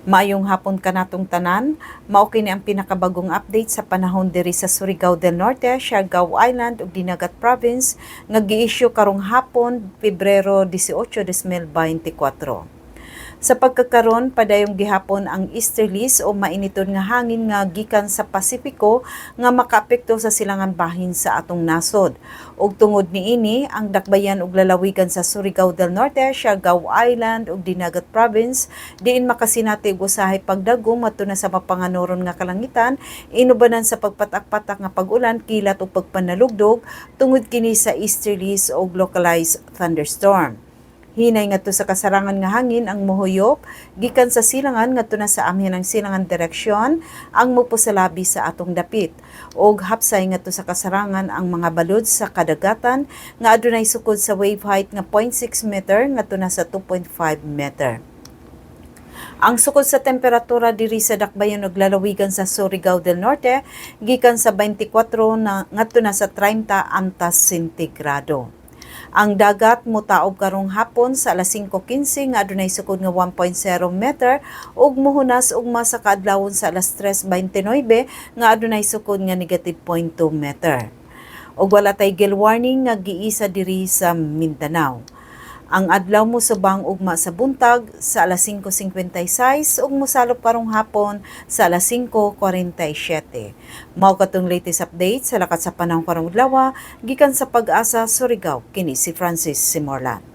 Maayong hapon kanatong tanan, mao kini ang pinakabagong update sa panahon diri sa Surigao del Norte, Siargao Island ug Dinagat Province nga gi-issue karong hapon, Pebrero 18, 2024. Sa pagkakaron, padayong gihapon ang easterlies o mainiton nga hangin nga gikan sa Pasipiko nga makaapekto sa silangan bahin sa atong nasod. Ug tungod niini, ang dakbayan ug lalawigan sa Surigao del Norte, Siargao Island ug Dinagat Province diin makasinati og usahay pagdagom adto na sa mapanganoron nga kalangitan, inubanan sa pagpatak-patak nga pag-ulan, kilat ug pagpanalugdog tungod kini sa easterlies o localized thunderstorm. Hinay ngadto sa kasarangan nga hangin ang mohuyop gikan sa silangan ngadto na sa amhinang silangan direksyon ang mopusalabi sa atong dapit og hapsay ngadto sa kasarangan ang mga balod sa kadagatan nga adunay sukod sa wave height nga 0.6 meter ngadto na sa 2.5 meter. Ang sukod sa temperatura diri sa dakbayon ug lalawigan sa Surigao del Norte gikan sa 24 na ngadto na sa 30 antas sentigrado. Ang dagat motaob karong hapon sa alas 5:15 nga adunay sukod nga 1.0 meter ug mohunas ugma sa kaadlawon sa alas 3:29 nga adunay sukod nga negative 0.2 meter. Ug wala tay gale warning nga giisa diri sa Mindanao. Ang adlaw mosubang ugma sa buntag sa alas 5:56 ug mosalop karong hapon sa alas 5:47. Mao katong latest update sa lakat sa panahon karong adlaw gikan sa Pag-asa Surigao. Kini si Francis Simorlan.